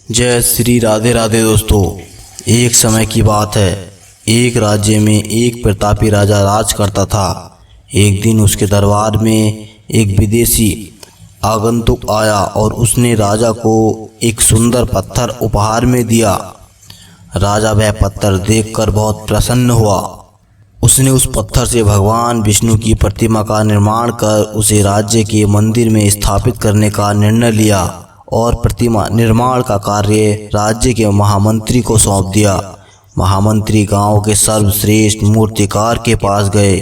जय श्री राधे राधे दोस्तों। एक समय की बात है, एक राज्य में एक प्रतापी राजा राज करता था। एक दिन उसके दरबार में एक विदेशी आगंतुक आया और उसने राजा को एक सुंदर पत्थर उपहार में दिया। राजा वह पत्थर देखकर बहुत प्रसन्न हुआ। उसने उस पत्थर से भगवान विष्णु की प्रतिमा का निर्माण कर उसे राज्य के मंदिर में स्थापित करने का निर्णय लिया और प्रतिमा निर्माण का कार्य राज्य के महामंत्री को सौंप दिया। महामंत्री गांव के सर्वश्रेष्ठ मूर्तिकार के पास गए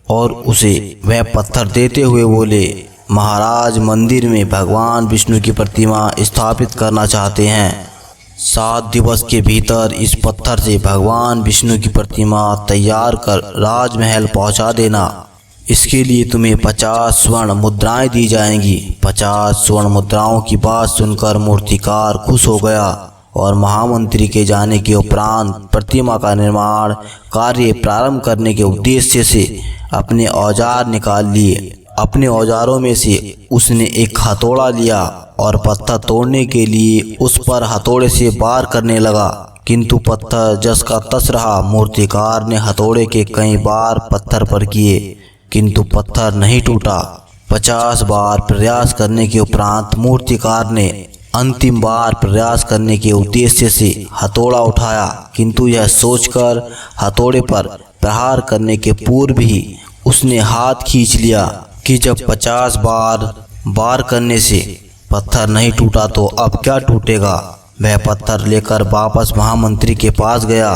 और उसे वह पत्थर देते हुए बोले, महाराज मंदिर में भगवान विष्णु की प्रतिमा स्थापित करना चाहते हैं। 7 दिवस के भीतर इस पत्थर से भगवान विष्णु की प्रतिमा तैयार कर राजमहल पहुंचा देना। इसके लिए तुम्हें 50 स्वर्ण मुद्राएं दी जाएंगी। 50 स्वर्ण मुद्राओं की बात सुनकर मूर्तिकार खुश हो गया और महामंत्री के जाने के उपरांत प्रतिमा का निर्माण कार्य प्रारंभ करने के उद्देश्य से अपने औजार निकाल लिए। अपने औजारों में से उसने एक हथौड़ा लिया और पत्थर तोड़ने के लिए उस पर हथौड़े से वार करने लगा, किंतु पत्थर जस का तस रहा। मूर्तिकार ने हथौड़े के कई बार पत्थर पर किए, किंतु पत्थर नहीं टूटा। 50 बार प्रयास करने के उपरांत मूर्तिकार ने अंतिम बार प्रयास करने के उद्देश्य से हथौड़ा उठाया, किंतु यह सोचकर हथौड़े पर प्रहार करने के पूर्व ही उसने हाथ खींच लिया कि जब 50 बार वार करने से पत्थर नहीं टूटा तो अब क्या टूटेगा। वह पत्थर लेकर वापस महामंत्री के पास गया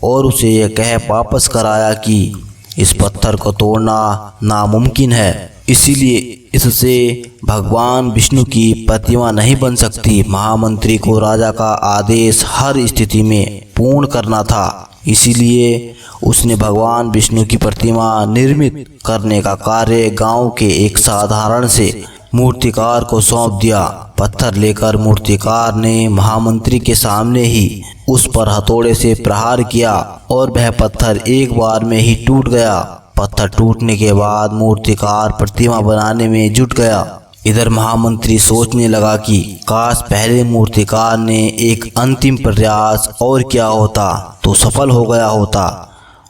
और उसे यह कह वापस कराया कि इस पत्थर को तोड़ना नामुमकिन है, इसीलिए इससे भगवान विष्णु की प्रतिमा नहीं बन सकती। महामंत्री को राजा का आदेश हर स्थिति में पूर्ण करना था, इसीलिए उसने भगवान विष्णु की प्रतिमा निर्मित करने का कार्य गांव के एक साधारण से मूर्तिकार को सौंप दिया। पत्थर लेकर मूर्तिकार ने महामंत्री के सामने ही उस पर हथौड़े से प्रहार किया और वह पत्थर एक बार में ही टूट गया। पत्थर टूटने के बाद मूर्तिकार प्रतिमा बनाने में जुट गया। इधर महामंत्री सोचने लगा कि काश पहले मूर्तिकार ने एक अंतिम प्रयास और किया होता तो सफल हो गया होता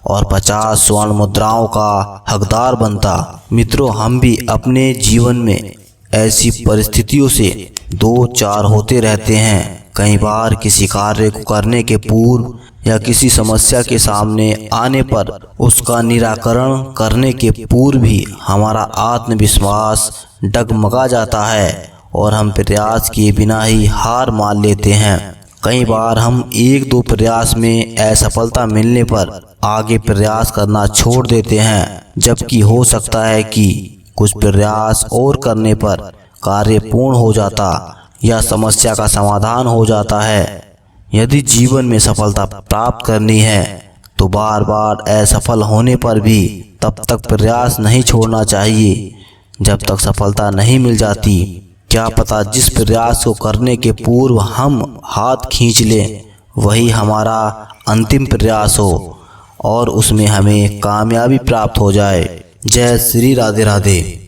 और 50 स्वर्ण मुद्राओं का हकदार बनता। मित्रों, हम भी अपने जीवन में ऐसी परिस्थितियों से 2-4 होते रहते हैं। कई बार किसी कार्य को करने के पूर्व या किसी समस्या के सामने आने पर उसका निराकरण करने के पूर्व ही हमारा आत्मविश्वास डगमगा जाता है और हम प्रयास किए बिना ही हार मान लेते हैं। कई बार हम 1-2 प्रयास में असफलता मिलने पर आगे प्रयास करना छोड़ देते हैं, जबकि हो सकता है कि कुछ प्रयास और करने पर कार्य पूर्ण हो जाता या समस्या का समाधान हो जाता है। यदि जीवन में सफलता प्राप्त करनी है तो बार बार असफल होने पर भी तब तक प्रयास नहीं छोड़ना चाहिए जब तक सफलता नहीं मिल जाती। क्या पता जिस प्रयास को करने के पूर्व हम हाथ खींच लें वही हमारा अंतिम प्रयास हो और उसमें हमें कामयाबी प्राप्त हो जाए। जय श्री राधे राधे।